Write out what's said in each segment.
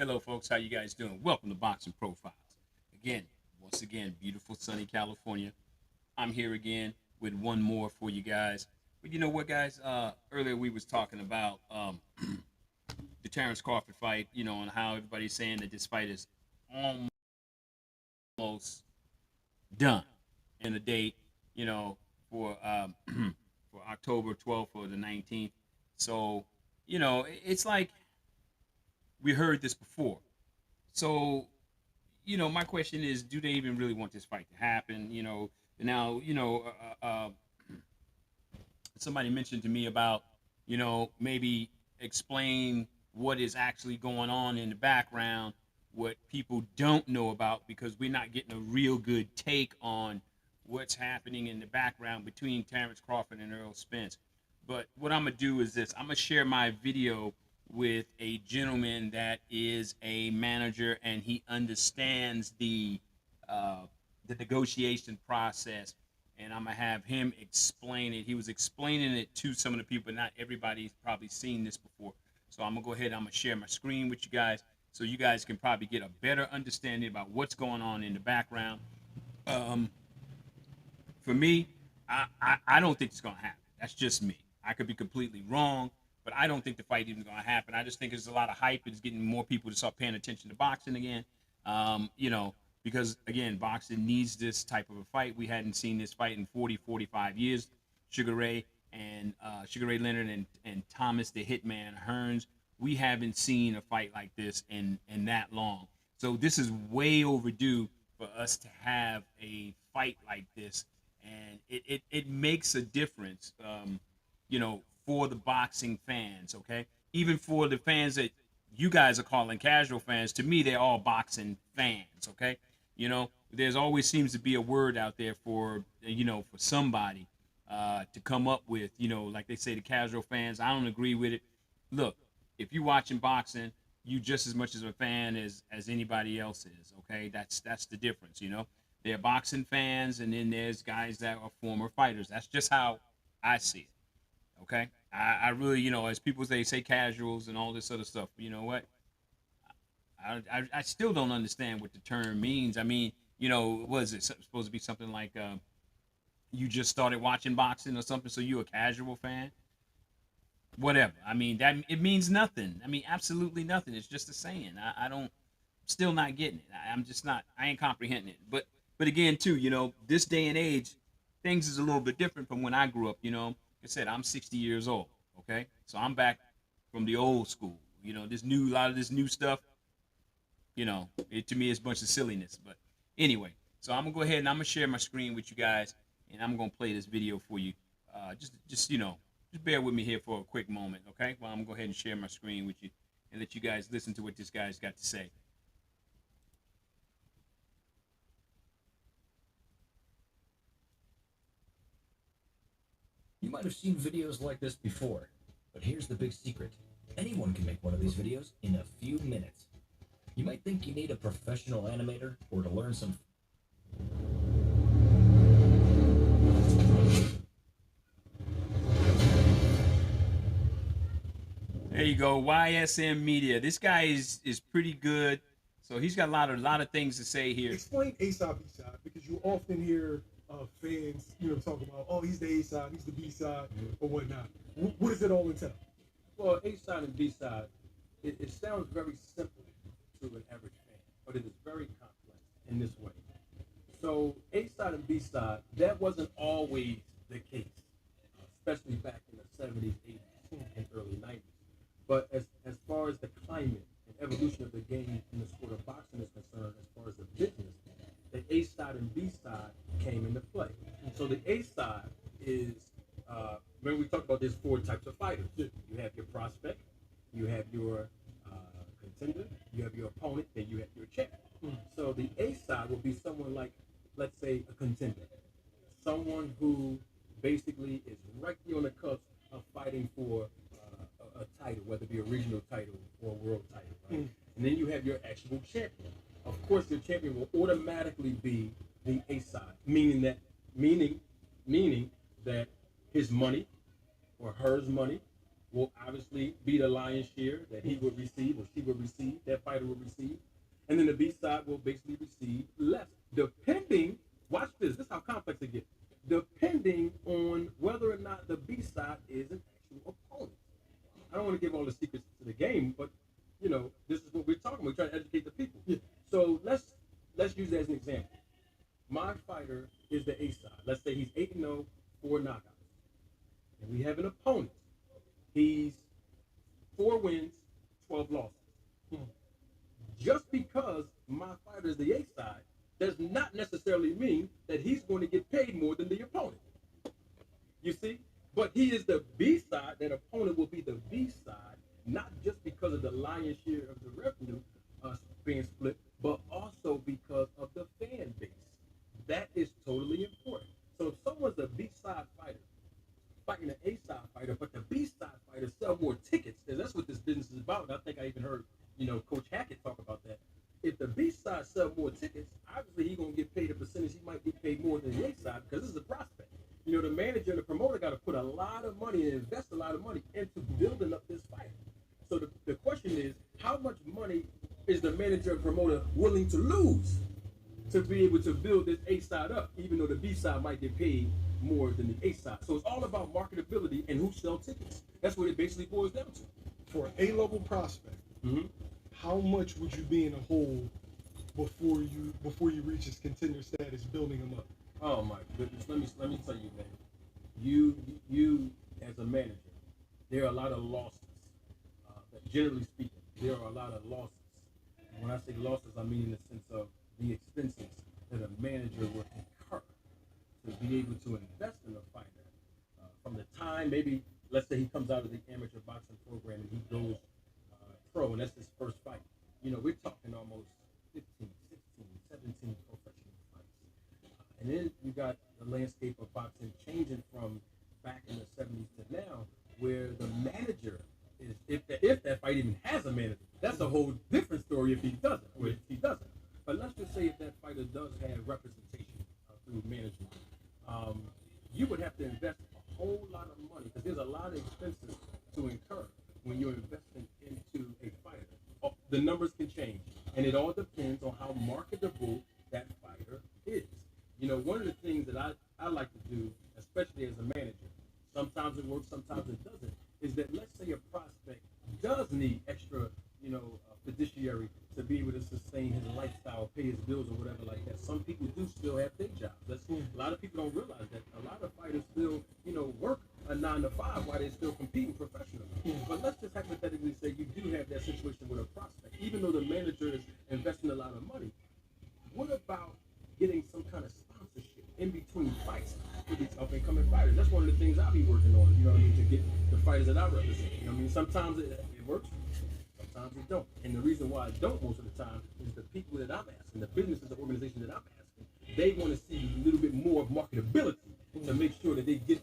Hello, folks. How you guys doing? Welcome to Boxing Profiles. Again, once again, beautiful sunny California. I'm here again with one more for you guys. But you know what, guys? Earlier we was talking about the Terence Crawford fight. And how everybody's saying that this fight is almost done, and the date, for for October 12th or the 19th. So, it's like we heard this before. So, my question is, do they even really want this fight to happen? Now, somebody mentioned to me about, maybe explain what is actually going on in the background, what people don't know about, because we're not getting a real good take on what's happening in the background between Terence Crawford and Earl Spence. But what I'm going to do is this: I'm going to share my video with a gentleman that is a manager, and he understands the negotiation process, and I'm gonna have him explain it. He was explaining it to some of the people, but not everybody's probably seen this before. So I'm gonna go ahead. I'm gonna share my screen with you guys, so you guys can probably get a better understanding about what's going on in the background. Um, for me, I don't think it's gonna happen. That's just me. I could be completely wrong, but I don't think the fight even gonna happen. I just think there's a lot of hype. It's getting more people to start paying attention to boxing again. Because again, boxing needs this type of a fight. We hadn't seen this fight in 40, 45 years. Sugar Ray Leonard and Thomas the Hitman Hearns. We haven't seen a fight like this in that long. So this is way overdue for us to have a fight like this, and it makes a difference, for the boxing fans, okay? Even for the fans that you guys are calling casual fans, to me, they're all boxing fans, okay? There's always seems to be a word out there for somebody to come up with, like they say, the casual fans. I don't agree with it. Look, if you're watching boxing, you just as much as a fan as anybody else is, okay? That's the difference, They're boxing fans, and then there's guys that are former fighters. That's just how I see it. Okay, I really, as people say casuals and all this other stuff. You know what? I still don't understand what the term means. I mean, was it supposed to be something like you just started watching boxing or something, so you a casual fan? Whatever. I mean, that it means nothing. I mean, absolutely nothing. It's just a saying. I don't, still not getting it. I'm just not. I ain't comprehending it. But again, too, this day and age, things is a little bit different from when I grew up. Like I said, I'm 60 years old. Okay, so I'm back from the old school. A lot of this new stuff. It to me is a bunch of silliness. But anyway, so I'm gonna go ahead and I'm gonna share my screen with you guys, and I'm gonna play this video for you. Just bear with me here for a quick moment, okay? Well, I'm gonna go ahead and share my screen with you and let you guys listen to what this guy's got to say. You might have seen videos like this before, but here's the big secret. Anyone can make one of these videos in a few minutes. You might think you need a professional animator or to learn some. There you go, YSM Media. This guy is pretty good. So he's got a lot of things to say here. Explain A side, B side, because you often hear fans, talk about, oh, he's the A side, he's the B side, or whatnot. What does it all entail? Well, A side and B side, it sounds very simple to an average fan, but it is very complex in this way. So A side and B side, that wasn't always the case, especially back in the 70s, 80s, and early 90s. But as far as the climate and evolution of the game in the sport of boxing is concerned, as far as the business, the A side and B side came into play. And so the A side is, remember we talked about there's four types of fighters. You have your prospect, you have your contender, you have your opponent, then you have your champion. So the A side will be someone like, let's say, a contender, someone who basically is right there on the cusp of fighting for a title, whether it be a regional title or a world title, right? And then you have your actual champion. Of course, your champion will automatically be the A side, meaning that his money or hers money will obviously be the lion's share that he would receive or she would receive, that fighter would receive. And then the B side will basically receive less, depending, watch this is how complex it gets, depending on whether or not the B side is an actual opponent. I don't want to give all the secrets to the game, but you know, this is what we're talking about. We're trying to educate the people. Yeah. So let's use that as an example. My fighter is the A side. Let's say he's 8-0, 4 knockouts. And we have an opponent. He's 4 wins, 12 losses. Just because my fighter is the A side does not necessarily mean that he's going to get paid more than the opponent. You see? But he is the B side. That opponent will be the B side, not just because of the lion's share of the revenue being split, but also because of the fan base. That is totally important. So if someone's a B side fighter fighting an A side fighter, but the B side fighter sell more tickets, because that's what this business is about. And I think I even heard, you know, Coach Hackett talk about that. If the B side sell more tickets, obviously he's gonna get paid a percentage. He might get paid more than the A side because this is a prospect. You know, the manager and the promoter got to put a lot of money and invest a lot of money into building up this fighter. So the question is, how much money is the manager and promoter willing to lose to be able to build this A side up, even though the B side might get paid more than the A side? So it's all about marketability and who sell tickets. That's what it basically boils down to. For an A-level prospect, how much would you be in a hole before you reach his contender status, building him up? Oh my goodness! Let me tell you, man. You as a manager, there are a lot of losses. Generally speaking, there are a lot of losses. And when I say losses, I mean in the sense of the expenses that a manager will incur to be able to invest in a fighter. From the time, maybe let's say he comes out of the amateur boxing program and he goes pro, and that's his first fight. You know, we're talking almost 15, 16, 17 professional fights. And then you got the landscape of boxing changing from back in the 70s to now, where the manager is, if that fight even has a manager, that's a whole different story if he doesn't, or if he doesn't. But let's just say if that fighter does have representation through management, you would have to invest a whole lot of money, because there's a lot of expenses to incur when you're investing into a fighter. The numbers can change, and it all depends on how marketable that fighter is. You know, one of the things that I like to do, especially as a manager, sometimes it works, sometimes it doesn't, is that let's say a prospect does need extra, you know, fiduciary to be able to sustain his lifestyle, pay his bills or whatever like that. Some people do still have day jobs. A lot of people don't realize that. A lot of fighters still, you know, work a 9 to 5 while they're still competing professionally. But let's just hypothetically say you do have that situation with a prospect. Even though the manager is investing a lot of money, what about getting some kind of sponsorship in between fights for these up-and-coming fighters? That's one of the things I'll be working on, you know what I mean, to get the fighters that I represent. You know what I mean? Sometimes it works, sometimes it don't. And the reason why it don't most of the time is the people that I'm asking, the businesses or organizations that I'm asking, they want to see a little bit more of marketability to make sure that they get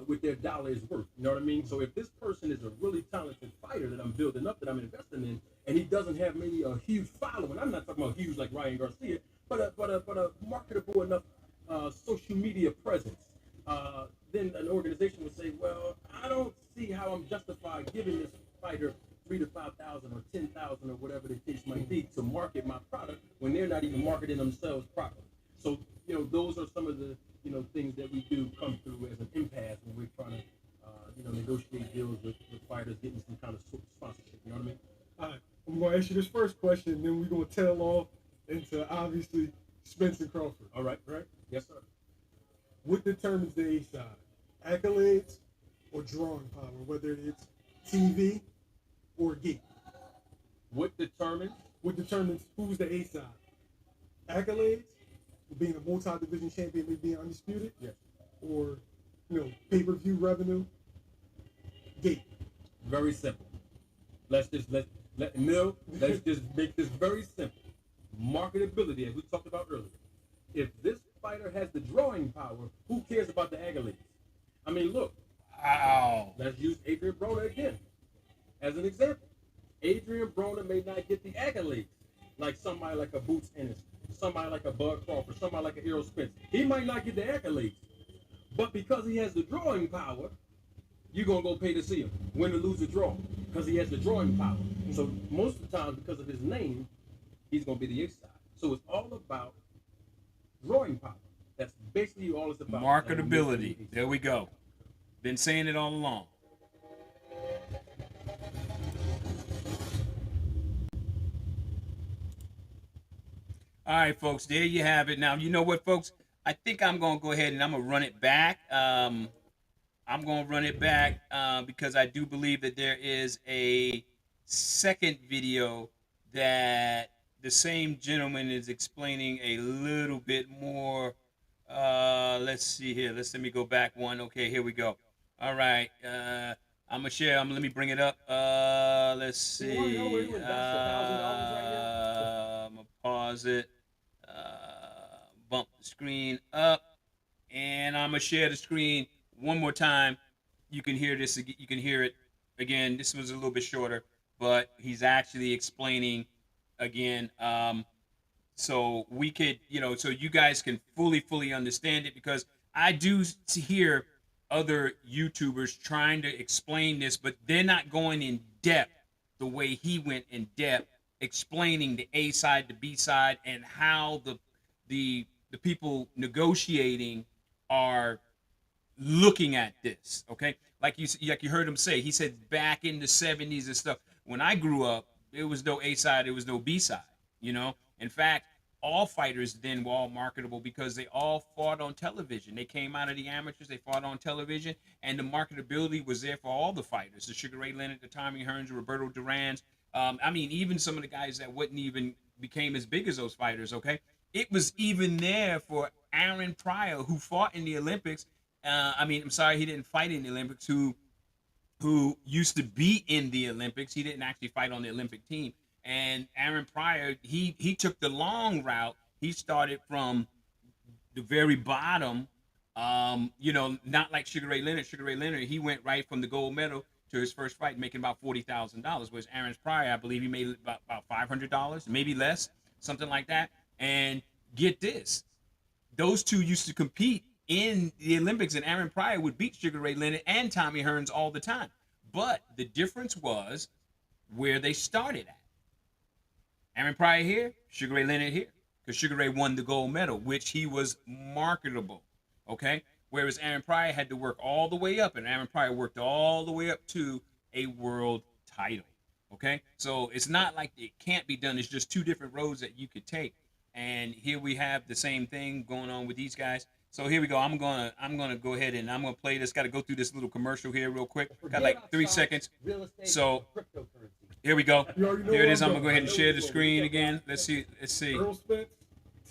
what their dollar is worth. You know what I mean? So if this person is a really talented fighter that I'm building up, that I'm investing in, and he doesn't have maybe a huge following, I'm not talking about huge like Ryan Garcia, but a marketable enough social media presence, then an organization would say, well, I don't see how I'm justified giving this fighter $3,000 to $5,000 or $10,000 or whatever the case might be to market my product when they're not even marketing themselves properly. So, you know, those are some of the, you know, things that we do come through as an impasse when we're trying to, you know, negotiate deals with fighters, getting some kind of sponsorship. You know what I mean? All right, I'm going to ask you this first question, then we're going to tail off into, obviously, Spencer Crawford. All right, right? Yes, sir. What determines the A side? Accolades or drawing power, whether it's TV or geek? What determines who's the A side? Accolades, being a multi-division champion, maybe being undisputed? Yes. Or, you know, pay-per-view revenue? Geek. Very simple. Let's just make this very simple. Marketability, as we talked about earlier. If this fighter has the drawing power, who cares about the accolades? I mean, look. Wow. Let's use Adrian Broner again as an example. Adrian Broner may not get the accolades like somebody like a Boots Ennis, somebody like a Bud Crawford, somebody like a Errol Spence. He might not get the accolades, but because he has the drawing power, you're gonna go pay to see him, win or lose or draw, because he has the drawing power. So most of the time, because of his name, he's gonna be the A side. So it's all about drawing power. That's basically all it's about. Marketability. There we go. Been saying it all along. All right, folks, there you have it. Now, you know what, folks? I think I'm going to go ahead and I'm going to run it back. I'm going to run it back because I do believe that there is a second video that the same gentleman is explaining a little bit more. Let's see here. Let me go back one. Okay, here we go. All right. I'm going to share. Let me bring it up. Let's see. I'm going to pause it. Bump the screen up, and I'm gonna share the screen one more time. You can hear this. You can hear it again. This was a little bit shorter, but he's actually explaining again. So we could, so you guys can fully understand it, because I do hear other YouTubers trying to explain this, but they're not going in depth the way he went in depth, explaining the A side, the B side, and how the people negotiating are looking at this. Okay, like you heard him say. He said back in the 70s and stuff. When I grew up, there was no A side, there was no B side. In fact, all fighters then were all marketable because they all fought on television. They came out of the amateurs, they fought on television, and the marketability was there for all the fighters. The Sugar Ray Leonard, the Tommy Hearns, the Roberto Durans. Even some of the guys that wouldn't even became as big as those fighters. Okay, it was even there for Aaron Pryor, who fought in the Olympics. I'm sorry, he didn't fight in the Olympics. Who used to be in the Olympics. He didn't actually fight on the Olympic team. And Aaron Pryor, he took the long route. He started from the very bottom. Not like Sugar Ray Leonard. Sugar Ray Leonard, he went right from the gold medal to his first fight, making about $40,000. Whereas Aaron Pryor, I believe he made about $500, maybe less, something like that. And get this, those two used to compete in the Olympics, and Aaron Pryor would beat Sugar Ray Leonard and Tommy Hearns all the time. But the difference was where they started at. Aaron Pryor here, Sugar Ray Leonard here, because Sugar Ray won the gold medal, which he was marketable, okay? Whereas Aaron Pryor had to work all the way up, and Aaron Pryor worked all the way up to a world title, okay? So it's not like it can't be done. It's just two different roads that you could take. And here we have the same thing going on with these guys. So here we go. I'm gonna go ahead and I'm gonna play this. Got to go through this little commercial here real quick. Got like 3 seconds. So here we go. Here it is. I'm gonna go ahead and share the screen again. Let's see. Earl Spence,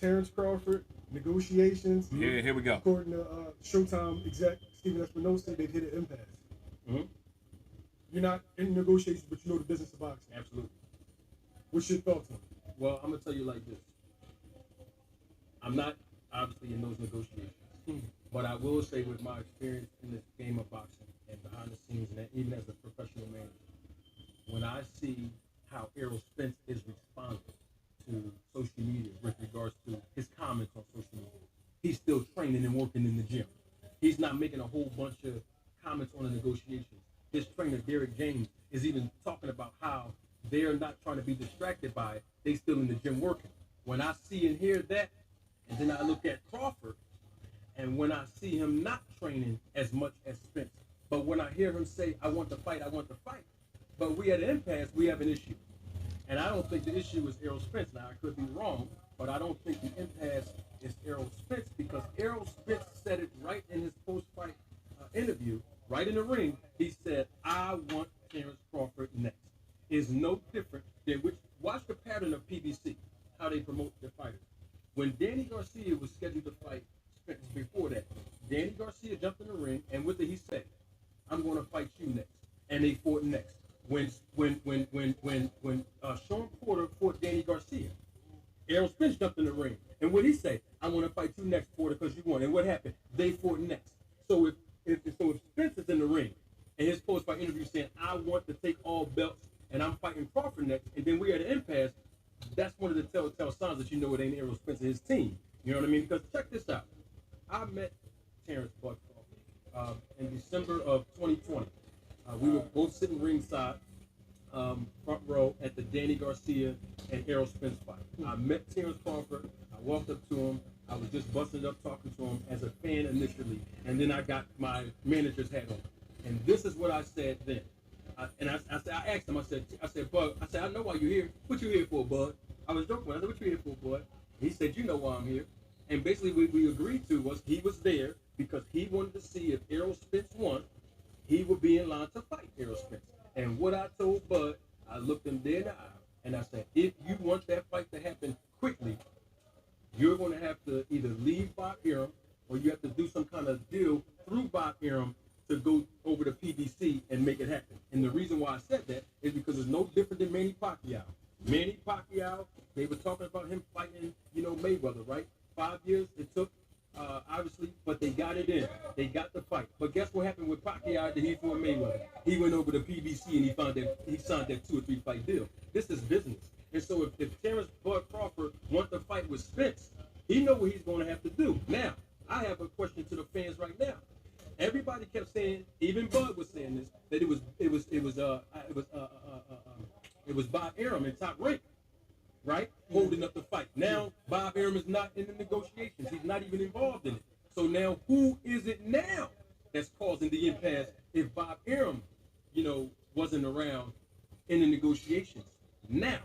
Terence Crawford, negotiations. Here we go. According to Showtime exec Steven Espinosa, they've hit an impasse. Mm-hmm. You're not in negotiations, but you know the business of boxing. Absolutely. What's your thoughts on it? Well, I'm gonna tell you like this. I'm not obviously in those negotiations, but I will say with my experience in this game of boxing and behind the scenes, and even as a professional manager, when I see how Errol Spence is responding to social media with regards to his comments on social media, he's still training and working in the gym. He's not making a whole bunch of comments on the negotiations. His trainer, Derek James, is even talking about how they're not trying to be distracted by it. They still in the gym working. When I see and hear that, and then I look at Crawford, and when I see him not training as much as Spence, but when I hear him say, I want to fight, but we at an impasse, we have an issue. And I don't think the issue is Errol Spence. Now, I could be wrong, but I don't think the impasse is Errol Spence, because Errol Spence said it right in his post-fight interview, right in the ring. He said, I want Terence Crawford next. Is no different than watch the pattern of PBC, how they promote their fighters. When Danny Garcia was scheduled to fight Spence before that, Danny Garcia jumped in the ring, and what did he say? I'm going to fight you next. And they fought next. When Sean Porter fought Danny Garcia, Errol Spence jumped in the ring, and what did he say? I want to fight you next, Porter, because you won. And what happened? They fought next. So if Spence is in the ring, and his post-fight interview saying, I want to take all belts, and I'm fighting Crawford next, and then we're at an impasse, that's one of the telltale signs that you know it ain't Errol Spence and his team. You know what I mean? Because check this out. I met Terence Bud Crawford, and in December of 2020. We were both sitting ringside, front row at the Danny Garcia and Errol Spence fight. I met Terence Crawford. I walked up to him. I was just busting up talking to him as a fan initially, and then I got my manager's hat on. And this is what I said then. I asked him. I said, Bud. I said, I know why you're here. What you here for, Bud? I was joking. I said, what you here for, Bud? He said, you know why I'm here. And basically, what we agreed to was he was there because he wanted to see if Errol Spence won, he would be in line to fight Errol Spence. And what I told Bud, I looked him dead in the eye, and I said, if you want that fight to happen quickly, you're going to have to either leave Bob Arum or you have to do some kind of deal through Bob Arum to go over to PBC and make it happen. And the reason why I said that is because it's no different than Manny Pacquiao. Manny Pacquiao, they were talking about him fighting, Mayweather, right? 5 years it took, obviously, but they got it in. They got the fight. But guess what happened with Pacquiao that he fought Mayweather? He went over to PBC and he signed that 2 or 3 fight deal. This is business. And so if Terence Bud Crawford wants to fight with Spence, he know what he's going to have to do. Now, I have a question to the fans right now. Everybody kept saying, even Bud was saying this, that it was Bob Arum in Top Rank, right, holding up the fight. Now Bob Arum is not in the negotiations; he's not even involved in it. So now, who is it now that's causing the impasse if Bob Arum, wasn't around in the negotiations now?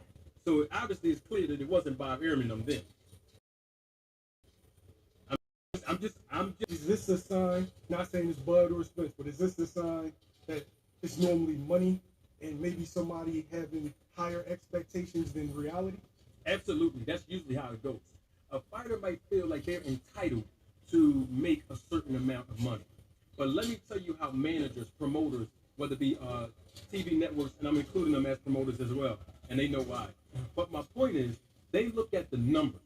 So obviously, it's clear that it wasn't Bob Arum and them then. I'm just. Is this a sign? Not saying it's Bud or Spence, but is this a sign that it's normally money and maybe somebody having higher expectations than reality? Absolutely. That's usually how it goes. A fighter might feel like they're entitled to make a certain amount of money. But let me tell you how managers, promoters, whether it be TV networks, and I'm including them as promoters as well, and they know why. But my point is, they look at the numbers.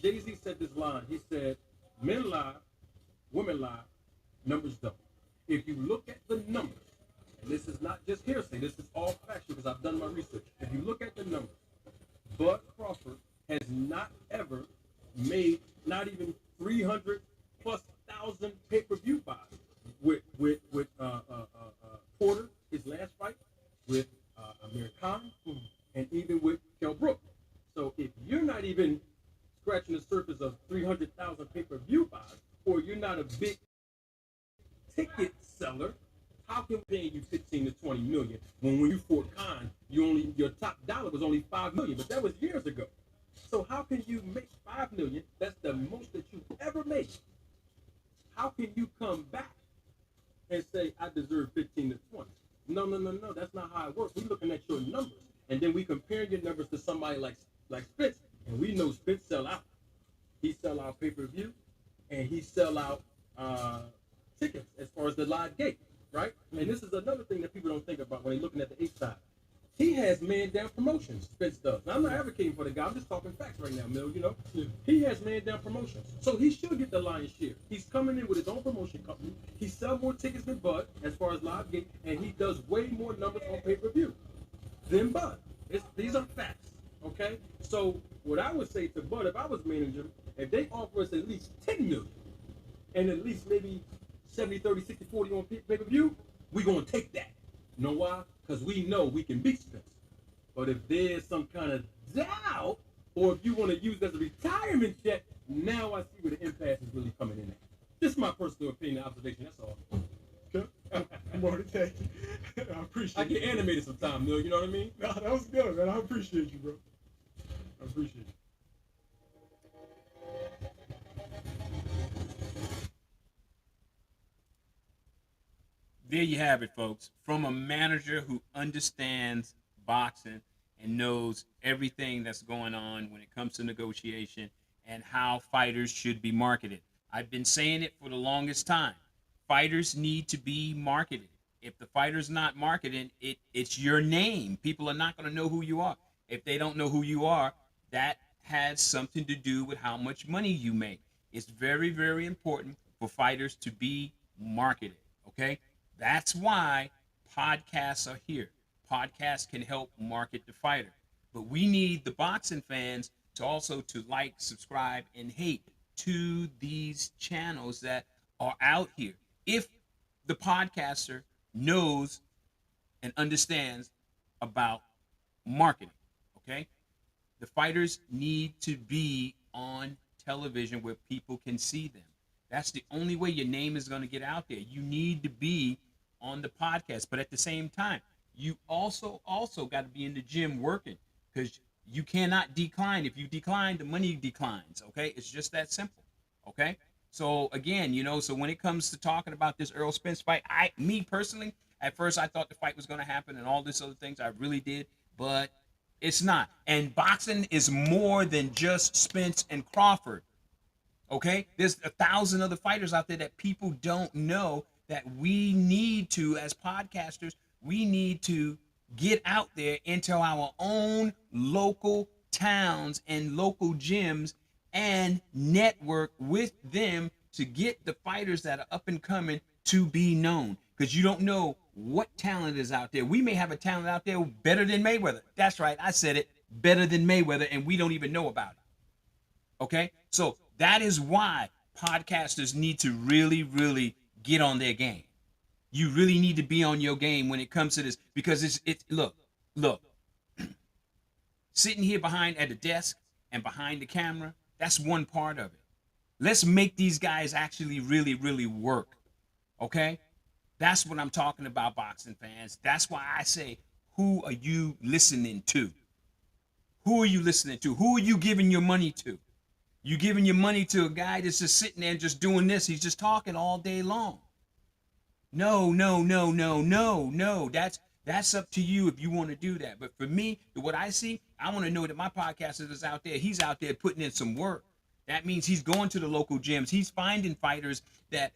Jay-Z said this line. He said, men lie, women lie, numbers don't. If you look at the numbers, and this is not just hearsay, this is all factual because I've done my research. If you look at the numbers, Bud Crawford has not ever made not even 300 plus thousand pay-per-view buys with Porter, his last fight, with Amir Khan, and even with Kell Brook. So if you're not even scratching the surface of 300,000 pay-per-view buys, or you're not a big ticket seller, how can we pay you 15 to 20 million when you fought Khan, your top dollar was only 5 million, but that was years ago. So how can you make 5 million? That's the most that you ever made. How can you come back and say I deserve 15 to 20? No. That's not how it works. We're looking at your numbers, and then we compare your numbers to somebody like Spence, and we know Spence sell out. He sell out pay-per-view, and he sell out tickets as far as the live gate. Right? And this is another thing that people don't think about when they're looking at the H side. He has man-down promotions, Spence does. Now, I'm not advocating for the guy. I'm just talking facts right now, Mill, He has man-down promotions. So he should get the lion's share. He's coming in with his own promotion company. He sells more tickets than Bud as far as live gate, and he does way more numbers on pay-per-view than Bud. These are facts, okay? So what I would say to Bud, if I was manager, if they offer us at least 10 million and at least maybe 70, 30, 60, 40 on pay-per-view, we're going to take that. You know why? Because we know we can beat Spence. But if there's some kind of doubt, or if you want to use it as a retirement check, now I see where the impasse is really coming in at. This is my personal opinion and observation, that's all. Okay. More than thank you. I appreciate it. I get animated sometimes, Mill, you know what I mean? No, that was good, man. I appreciate you, bro. I appreciate you. There you have it, folks. From a manager who understands boxing and knows everything that's going on when it comes to negotiation and how fighters should be marketed. I've been saying it for the longest time. Fighters need to be marketed. If the fighter's not marketed, it's your name. People are not going to know who you are. If they don't know who you are, that has something to do with how much money you make. It's very, very important for fighters to be marketed, okay? That's why podcasts are here. Podcasts can help market the fighter. But we need the boxing fans to also to like, subscribe, and hate to these channels that are out here. If the podcaster knows and understands about marketing. Okay, the fighters need to be on television where people can see them. That's the only way your name is going to get out there. You need to be on the podcast, but at the same time, you also got to be in the gym working, because you cannot decline. If you decline, the money declines. Okay, it's just that simple. Okay, so again, so when it comes to talking about this Earl Spence fight, me personally, at first I thought the fight was going to happen and all this other things. I really did, but it's not. And boxing is more than just Spence and Crawford. Okay, there's 1,000 other fighters out there that people don't know, that we need to, as podcasters, we need to get out there into our own local towns and local gyms and network with them to get the fighters that are up and coming to be known, because you don't know what talent is out there. We may have a talent out there better than Mayweather. That's right, I said it, better than Mayweather, and we don't even know about it. Okay, so that is why podcasters need to really, really get on their game. You really need to be on your game when it comes to this, because it's look, sitting here behind at the desk and behind the camera, that's one part of it. Let's make these guys actually really, really work. Okay? That's what I'm talking about, boxing fans. That's why I say, who are you listening to? Who are you listening to? Who are you giving your money to? You giving your money to a guy that's just sitting there and just doing this. He's just talking all day long. No. That's up to you if you want to do that. But for me, what I see, I want to know that my podcaster is out there. He's out there putting in some work. That means he's going to the local gyms. He's finding fighters that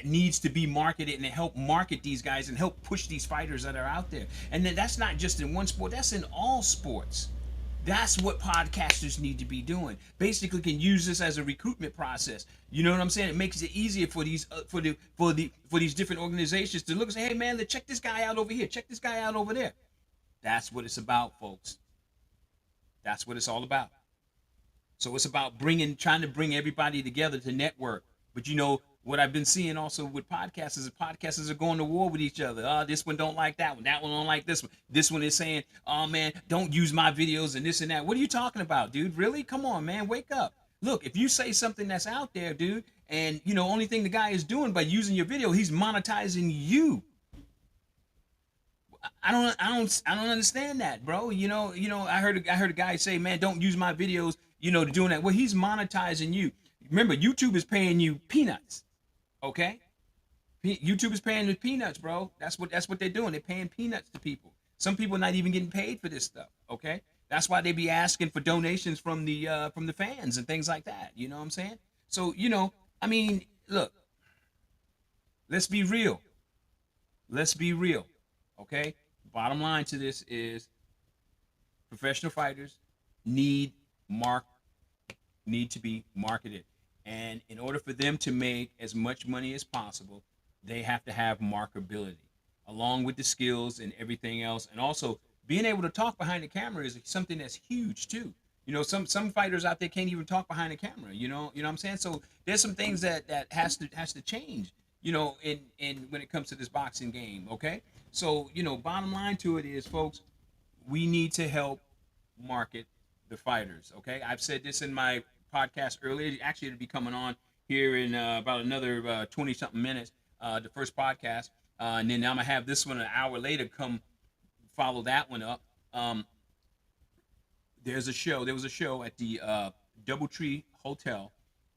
needs to be marketed, and to help market these guys and help push these fighters that are out there. And then that's not just in one sport. That's in all sports. That's what podcasters need to be doing. Basically, can use this as a recruitment process. You know what I'm saying? It makes it easier for these for these different organizations to look and say, "Hey, man, check this guy out over here. Check this guy out over there." That's what it's about, folks. That's what it's all about. So it's about trying to bring everybody together to network. But what I've been seeing also with podcasters is podcasters are going to war with each other. This one don't like that one. That one don't like this one. This one is saying, "Oh man, don't use my videos," and this and that. What are you talking about, dude? Really? Come on, man. Wake up. Look, if you say something that's out there, dude, and only thing the guy is doing by using your video, he's monetizing you. I don't understand that, bro. I heard a guy say, "Man, don't use my videos," to doing that. Well, he's monetizing you. Remember, YouTube is paying you peanuts. Okay? YouTube is paying the peanuts, bro. That's what they're doing. They're paying peanuts to people. Some people are not even getting paid for this stuff. Okay? That's why they be asking for donations from the fans and things like that. You know what I'm saying? So, look, let's be real. Let's be real. Okay? Bottom line to this is, professional fighters need to be marketed. And in order for them to make as much money as possible, they have to have marketability, along with the skills and everything else. And also, being able to talk behind the camera is something that's huge too. Some fighters out there can't even talk behind the camera. You know what I'm saying? So there's some things that has to change. In when it comes to this boxing game. Okay. So bottom line to it is, folks, we need to help market the fighters. Okay. I've said this in my podcast earlier. Actually, it'll be coming on here in about another 20 something minutes, the first podcast, and then I'm gonna have this one an hour later come follow that one up. There was a show at the Doubletree Hotel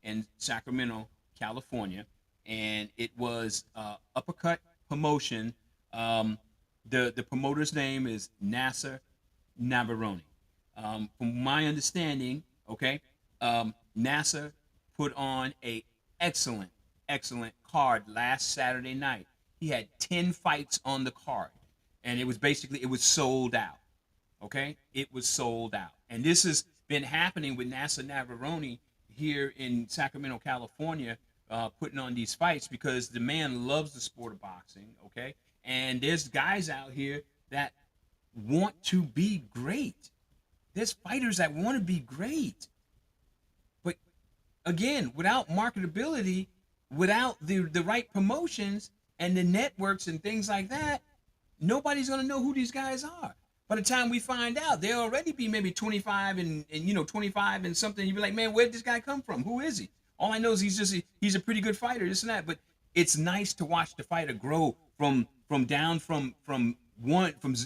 in Sacramento, California, and it was Uppercut Promotion. The promoter's name is Nasser Navarone. From my understanding, okay, Nasser put on a excellent card last Saturday night. He had 10 fights on the card, and it was sold out. Okay, it was sold out, and this has been happening with Nasser Navarone here in Sacramento, California, putting on these fights because the man loves the sport of boxing. Okay, and there's guys out here that want to be great. There's fighters that want to be great. But again, without marketability, without the right promotions and the networks and things like that, nobody's gonna know who these guys are. By the time we find out, they'll already be maybe 25 and 25 and something. You'd be like, man, where did this guy come from? Who is he? All I know is he's a pretty good fighter, this and that. But it's nice to watch the fighter grow from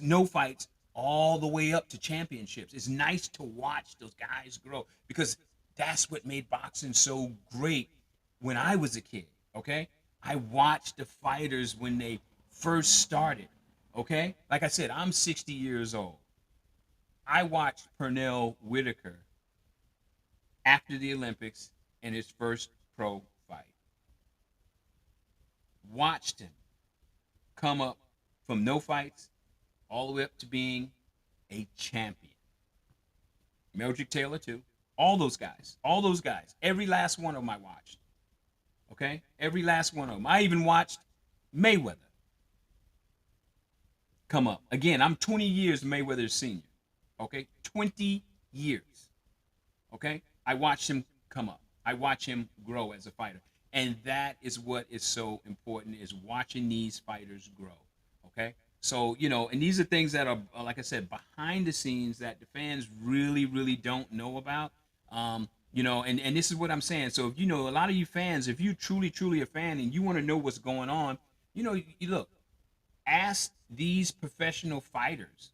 no fights all the way up to championships. It's nice to watch those guys grow, because that's what made boxing so great when I was a kid. Okay, I watched the fighters when they first started. Okay, like I said, I'm 60 years old. I watched Pernell Whitaker after the Olympics in his first pro fight. Watched him come up from no fights all the way up to being a champion. Meldrick Taylor too. All those guys. Every last one of them I watched. Okay? Every last one of them. I even watched Mayweather come up. Again, I'm 20 years Mayweather's senior. Okay? 20 years. Okay? I watched him come up. I watch him grow as a fighter. And that is what is so important, is watching these fighters grow. Okay? So, and these are things that are, like I said, behind the scenes that the fans really, really don't know about. And this is what I'm saying. So, if a lot of you fans, if you truly a fan and you want to know what's going on, you look, ask these professional fighters,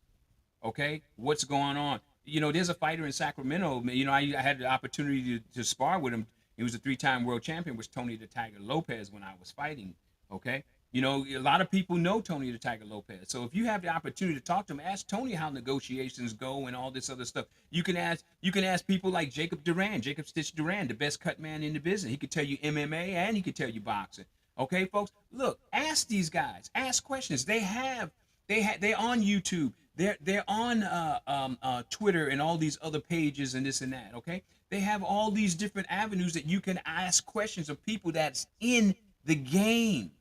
okay, what's going on. There's a fighter in Sacramento. I had the opportunity to spar with him. He was a 3-time world champion, was Tony the Tiger Lopez when I was fighting. Okay. A lot of people know Tony the Tiger Lopez. So if you have the opportunity to talk to him, ask Tony how negotiations go and all this other stuff. You can ask people like Jacob Stitch Duran, the best cut man in the business. He could tell you MMA and he could tell you boxing. Okay, folks, look, ask these guys, ask questions. They're on YouTube. They're on Twitter and all these other pages and this and that. Okay, they have all these different avenues that you can ask questions of people that's in the game.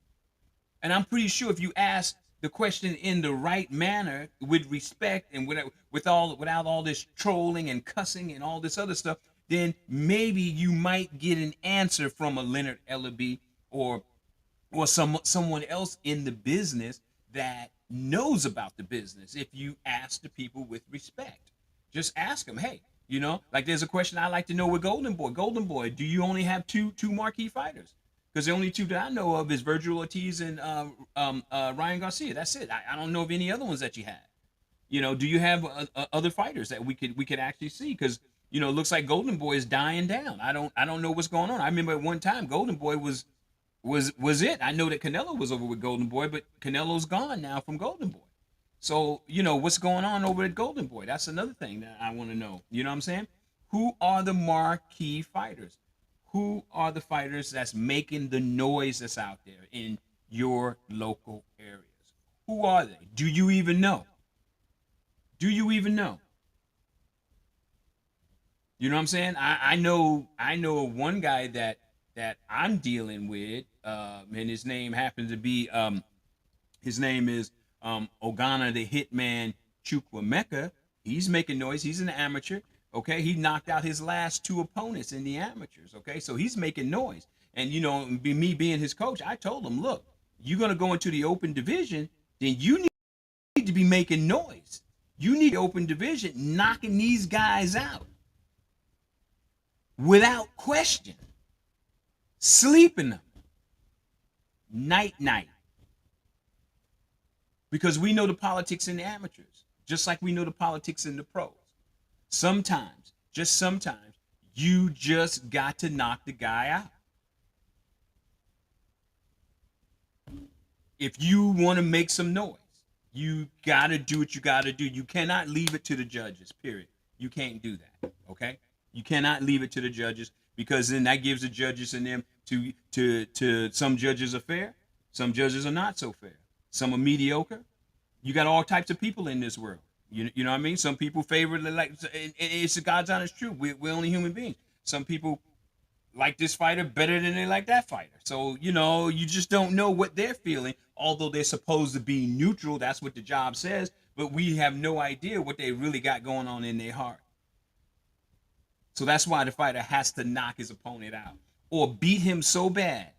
And I'm pretty sure if you ask the question in the right manner, with respect and without all this trolling and cussing and all this other stuff, then maybe you might get an answer from a Leonard Ellaby or someone else in the business that knows about the business. If you ask the people with respect, just ask them, hey, like there's a question I like to know with Golden Boy, do you only have two marquee fighters? Because the only two that I know of is Virgil Ortiz and Ryan Garcia. That's it. I don't know of any other ones that you have. Do you have other fighters that we could actually see? Because it looks like Golden Boy is dying down. I don't know what's going on. I remember at one time Golden Boy was it. I know that Canelo was over with Golden Boy, but Canelo's gone now from Golden Boy. So what's going on over at Golden Boy? That's another thing that I want to know. You know what I'm saying? Who are the marquee fighters? Who are the fighters that's making the noise that's out there in your local areas? Who are they? Do you even know? Do you even know? You know what I'm saying? I know one guy that I'm dealing with, and his name happens to be his name is Ogana the Hitman Chukwuemeka. He's making noise. He's an amateur. Okay, he knocked out his last 2 opponents in the amateurs. Okay, so he's making noise. And me being his coach, I told him, look, you're gonna go into the open division, then you need to be making noise. You need the open division, knocking these guys out without question, sleeping them night. Because we know the politics in the amateurs, just like we know the politics in the pros. Sometimes, just sometimes, you just got to knock the guy out. If you want to make some noise, you got to do what you got to do. You cannot leave it to the judges, period. You can't do that, okay? You cannot leave it to the judges, because then that gives the judges and them to some judges are fair, some judges are not so fair. Some are mediocre. You got all types of people in this world. You know what I mean? Some people favor it's the God's honest truth. We're only human beings. Some people like this fighter better than they like that fighter. So, you just don't know what they're feeling, although they're supposed to be neutral. That's what the job says. But we have no idea what they really got going on in their heart. So that's why the fighter has to knock his opponent out or beat him so bad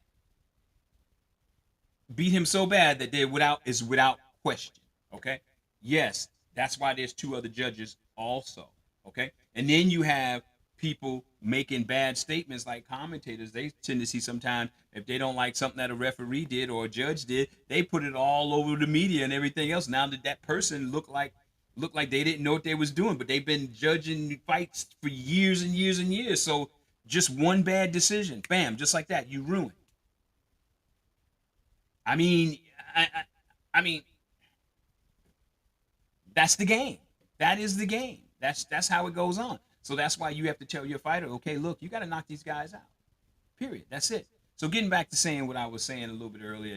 beat him so bad that they're without question. Okay. Yes, that's why there's two other judges also. Okay. And then you have people making bad statements like commentators. They tend to see sometimes if they don't like something that a referee did or a judge did, they put it all over the media and everything else. Now that person looked like they didn't know what they was doing, but they've been judging fights for years and years and years. So just one bad decision, bam, just like that, you ruin. I mean, I mean, that's the game. That is the game. That's how it goes on. So that's why you have to tell your fighter, okay, look, you got to knock these guys out. Period. That's it. So getting back to saying what I was saying a little bit earlier,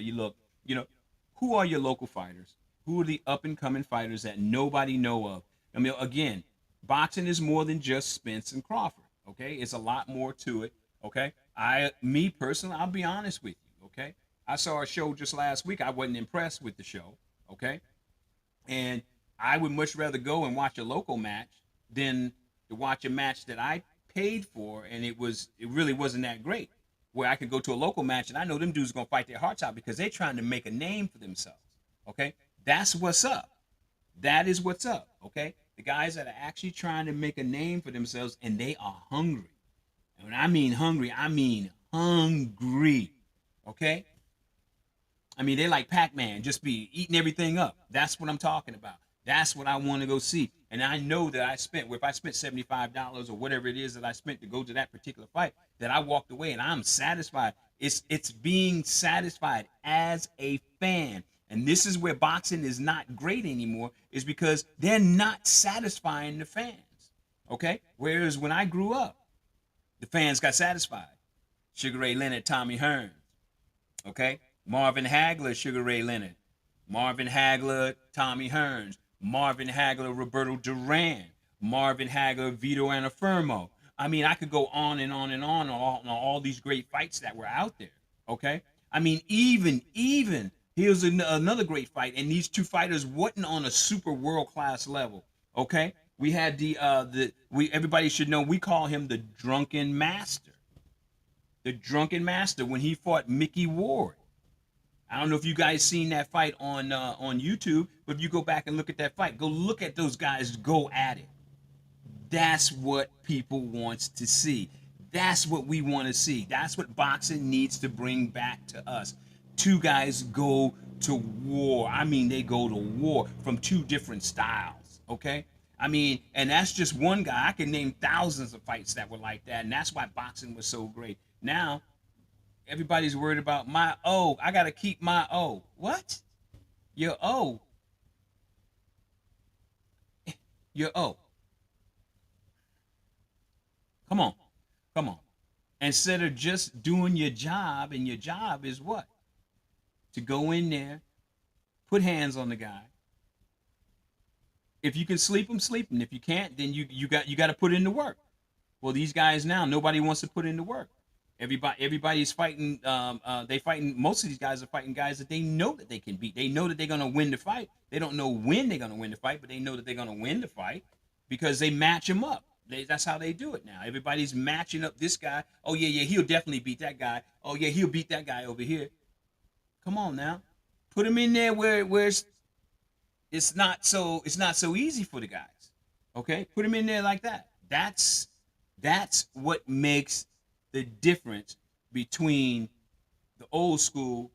who are your local fighters? Who are the up and coming fighters that nobody know of? I mean, again, boxing is more than just Spence and Crawford. Okay, it's a lot more to it. Okay, me personally, I'll be honest with you. Okay, I saw a show just last week. I wasn't impressed with the show. Okay, and I would much rather go and watch a local match than to watch a match that I paid for, and it really wasn't that great. Where I could go to a local match and I know them dudes are gonna fight their hearts out because they're trying to make a name for themselves. Okay, that's what's up. That is what's up. Okay, the guys that are actually trying to make a name for themselves and they are hungry. And when I mean hungry, I mean hungry. Okay, I mean they like Pac-Man, just be eating everything up. That's what I'm talking about. That's what I want to go see. And I know that if I spent $75 or whatever it is that I spent to go to that particular fight, that I walked away and I'm satisfied. It's being satisfied as a fan. And this is where boxing is not great anymore, is because they're not satisfying the fans. Okay? Whereas when I grew up, the fans got satisfied. Sugar Ray Leonard, Tommy Hearns. Okay? Marvin Hagler, Sugar Ray Leonard. Marvin Hagler, Tommy Hearns. Marvin Hagler, Roberto Duran. Marvin Hagler, Vito Antuofermo. I mean, I could go on and on and on all these great fights that were out there. Okay? I mean, even here's another great fight, and these two fighters wasn't on a super world-class level. Okay? We had everybody should know, we call him the Drunken Master. The Drunken Master when he fought Mickey Ward. I don't know if you guys seen that fight on YouTube, but if you go back and look at that fight, go look at those guys go at it. That's what people wants to see. That's what we want to see. That's what boxing needs to bring back to us. Two guys go to war. I mean, they go to war from two different styles, okay? I mean, and that's just one guy. I can name thousands of fights that were like that, and that's why boxing was so great. Now, everybody's worried about my O. I got to keep my O. What? Your O. Your O. Come on. Come on. Instead of just doing your job, and your job is what? To go in there, put hands on the guy. If you can sleep him, sleep him. If you can't, then you got to put in the work. Well, these guys now, nobody wants to put in the work. Everybody's fighting. Most of these guys are fighting guys that they know that they can beat. They know that they're gonna win the fight. They don't know when they're gonna win the fight, but they know that they're gonna win the fight because they match them up. That's how they do it now. Everybody's matching up this guy. Oh yeah, he'll definitely beat that guy. Oh yeah, he'll beat that guy over here. Come on now, put him in there where it's not so easy for the guys. Okay, put him in there like that. That's what makes the difference between the old school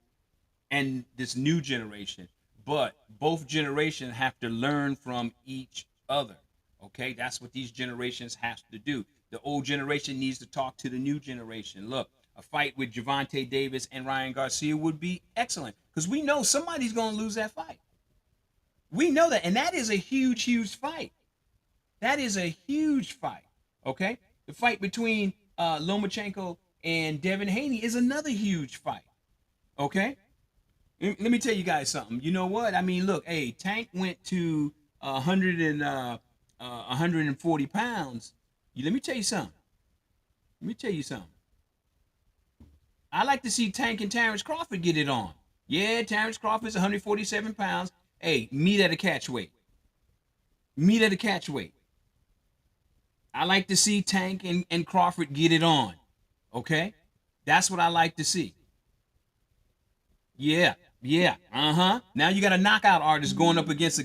and this new generation. But both generations have to learn from each other. Okay, that's what these generations have to do. The old generation needs to talk to the new generation. Look, a fight with Gervonta Davis and Ryan Garcia would be excellent because we know somebody's going to lose that fight. We know that, and that is a huge fight. That is a huge fight. Okay, the fight between Lomachenko and Devin Haney is another huge fight. Okay, let me tell you guys something. You know what? I mean, look, hey, Tank went to 140 pounds. Let me tell you something. I like to see Tank and Terence Crawford get it on. Yeah, Terence Crawford's 147 pounds. Hey, meet at a catch weight. I like to see Tank and Crawford get it on. Okay? That's what I like to see. Yeah, Yeah. Now you got a knockout artist going up against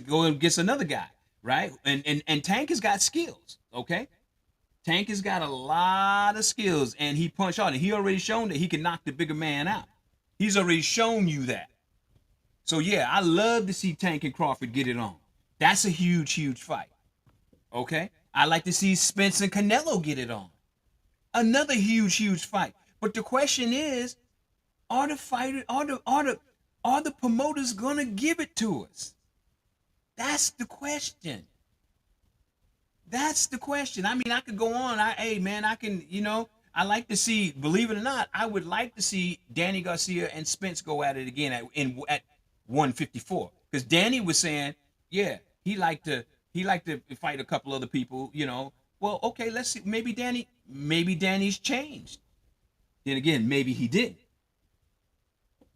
another guy, right? And Tank has got skills. Okay. Tank has got a lot of skills, and he punched hard. And he already shown that he can knock the bigger man out. He's already shown you that. So yeah, I love to see Tank and Crawford get it on. That's a huge, huge fight. Okay. I like to see Spence and Canelo get it on. Another huge, huge fight. But the question is, are the promoters gonna give it to us? That's the question. That's the question. I mean, I could go on. I like to see, believe it or not, I would like to see Danny Garcia and Spence go at it again at 154. Because Danny was saying, yeah, he liked to fight a couple other people, Well, okay, let's see. Maybe Danny's changed. Then again, maybe he didn't.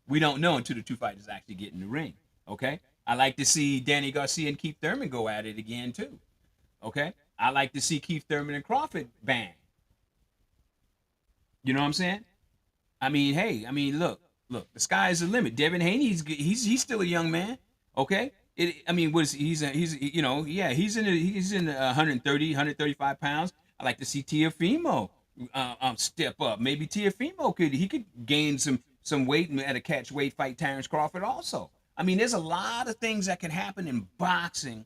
We don't know until the two fighters actually get in the ring. Okay? I like to see Danny Garcia and Keith Thurman go at it again too. Okay? I like to see Keith Thurman and Crawford bang. You know what I'm saying? I mean, hey, look, the sky is the limit. Devin Haney, he's still a young man. Okay? He's in 130, 135 pounds. I like to see Teofimo step up. Maybe Teofimo could gain some weight at a catch weight fight Terence Crawford also. I mean, there's a lot of things that can happen in boxing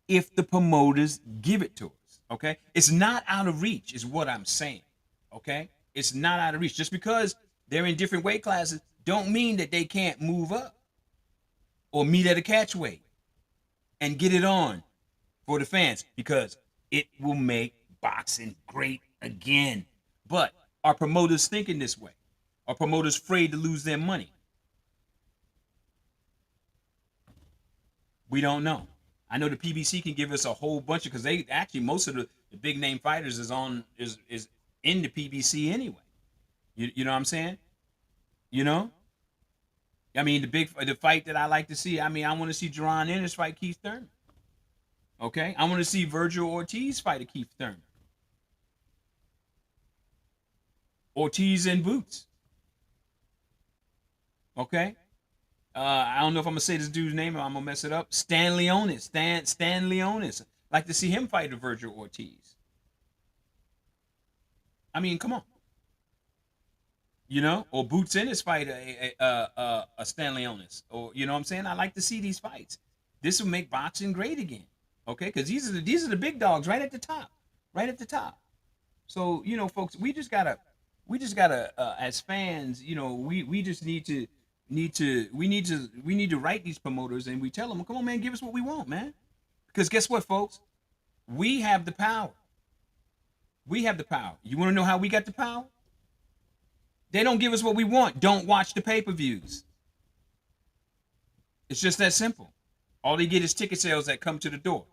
if the promoters give it to us. Okay? It's not out of reach, is what I'm saying. Okay? It's not out of reach. Just because they're in different weight classes don't mean that they can't move up or meet at a catch weight and get it on for the fans, because it will make boxing great again. But are promoters thinking this way? Are promoters afraid to lose their money? We don't know. I know the PBC can give us a whole bunch because they actually, most of the big name fighters is in the PBC anyway. You know what I'm saying? The fight that I like to see. I want to see Jerron Ennis fight Keith Thurman. Okay, I want to see Virgil Ortiz fight a Keith Thurman. Ortiz and Boots. Okay. I don't know if I'm gonna say this dude's name or I'm gonna mess it up. Stan Leonis. Stan Leonis. Like to see him fight a Virgil Ortiz. I mean, come on. Or Boots Ennis fight a Stan Leonis. Or you know what I'm saying? I like to see these fights. This will make boxing great again. Okay, because these are the big dogs right at the top. Right at the top. So, folks, we just gotta as fans, we just need to write these promoters, and we tell them, come on, man, give us what we want, man. Because guess what, folks? We have the power. We have the power. You want to know how we got the power? They don't give us what we want. Don't watch the pay-per-views. It's just that simple. All they get is ticket sales that come to the door.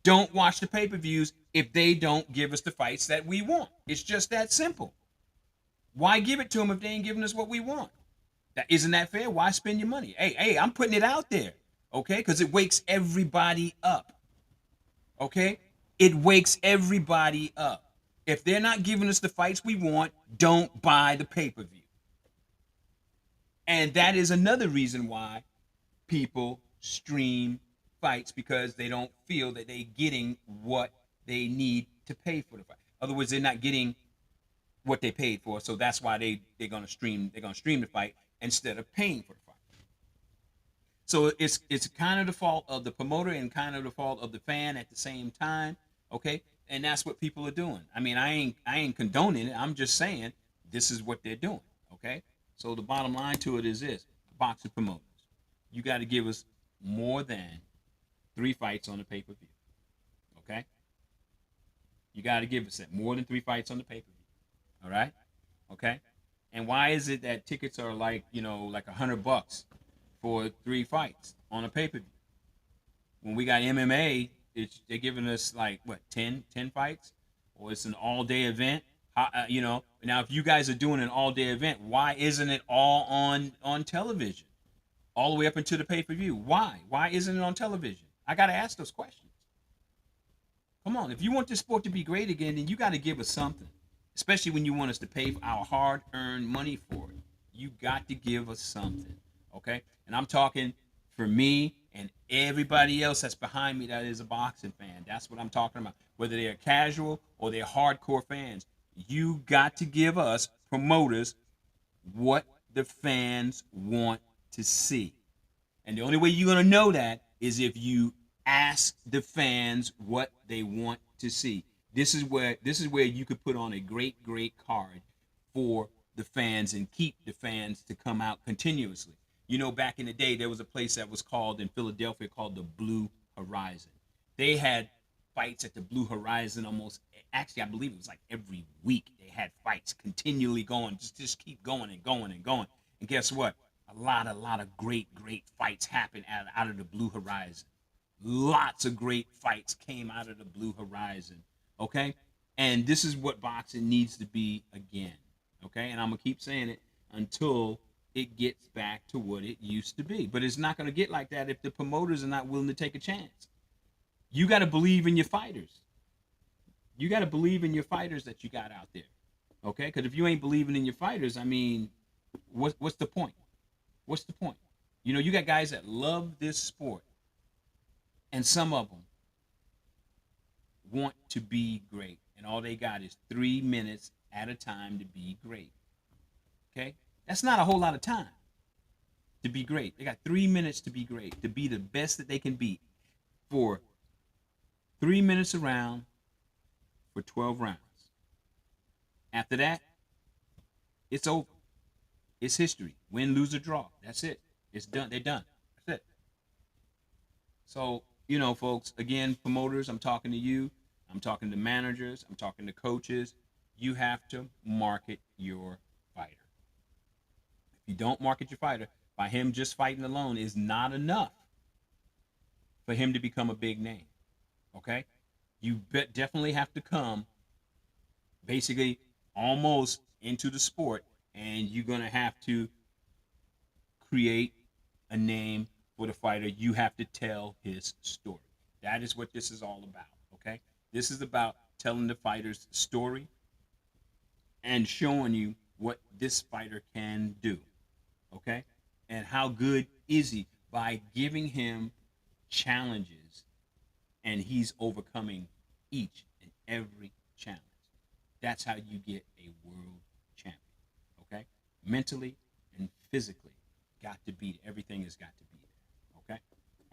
Don't watch the pay-per-views if they don't give us the fights that we want. It's just that simple. Why give it to them if they ain't giving us what we want? Isn't that fair? Why spend your money? Hey, I'm putting it out there, okay? Because it wakes everybody up, okay? It wakes everybody up. If they're not giving us the fights we want, don't buy the pay-per-view. And that is another reason why people stream fights, because they don't feel that they're getting what they need to pay for the fight. In other words, they're not getting what they paid for, so that's why they're gonna stream the fight instead of paying for the fight. So it's kind of the fault of the promoter and kind of the fault of the fan at the same time, okay? And that's what people are doing. I ain't condoning it. I'm just saying this is what they're doing, okay? So the bottom line to it is this: boxing promoters, you got to give us more than 3 fights on the pay-per-view, okay? You got to give us that, more than 3 fights on the pay-per-view. All right, okay. And why is it that tickets are like $100 for 3 fights on a pay-per-view? When we got MMA, they're giving us like what 10 fights, or it's an all-day event. Now if you guys are doing an all-day event, why isn't it all on television, all the way up into the pay-per-view? Why isn't it on television? I got to ask those questions. Come on, if you want this sport to be great again, then you got to give us something. Especially when you want us to pay our hard-earned money for it. You got to give us something, Okay? And I'm talking for me and everybody else that's behind me that is a boxing fan. That's what I'm talking about. Whether they're casual or they're hardcore fans, you got to give us promoters what the fans want to see. And the only way you're going to know that is if you ask the fans what they want to see. This is where you could put on a great card for the fans and keep the fans to come out continuously. You know, back in the day, there was a place that was called in Philadelphia called the Blue Horizon. They had fights at the Blue Horizon almost, actually, I believe it was like every week. They had fights continually going, just keep going and going and going. And guess what? A lot of great fights happened out of the Blue Horizon. Lots of great fights came out of the Blue Horizon. Okay? And this is what boxing needs to be again. Okay? And I'm going to keep saying it until it gets back to what it used to be. But it's not going to get like that if the promoters are not willing to take a chance. You got to believe in your fighters. You got to believe in your fighters that you got out there. Okay? Because if you ain't believing in your fighters, I mean, what's the point? What's the point? You know, you got guys that love this sport, and some of them want to be great, and all they got is 3 minutes at a time to be great. Okay? That's not a whole lot of time to be great. They got 3 minutes to be great, to be the best that they can be for 3 minutes around for 12 rounds. After that, it's over. It's history. Win, lose, or draw. That's it. It's done. They're done. That's it. So, you know, folks, again, promoters, I'm talking to you. I'm talking to managers. I'm talking to coaches. You have to market your fighter. If you don't market your fighter, by him just fighting alone is not enough for him to become a big name. Okay? You definitely have to come basically almost into the sport, and you're going to have to create a name for the fighter. You have to tell his story. That is what this is all about, okay? This is about telling the fighter's story and showing you what this fighter can do, okay? And how good is he by giving him challenges, and he's overcoming each and every challenge. That's how you get a world champion, okay? Mentally and physically, got to be there. Everything has got to be there, okay?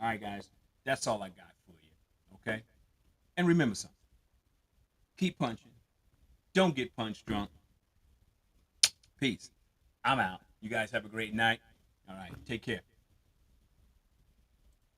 All right, guys, that's all I got for you, okay? And remember something. Keep punching. Don't get punch drunk. Peace. I'm out. You guys have a great night. All right, take care.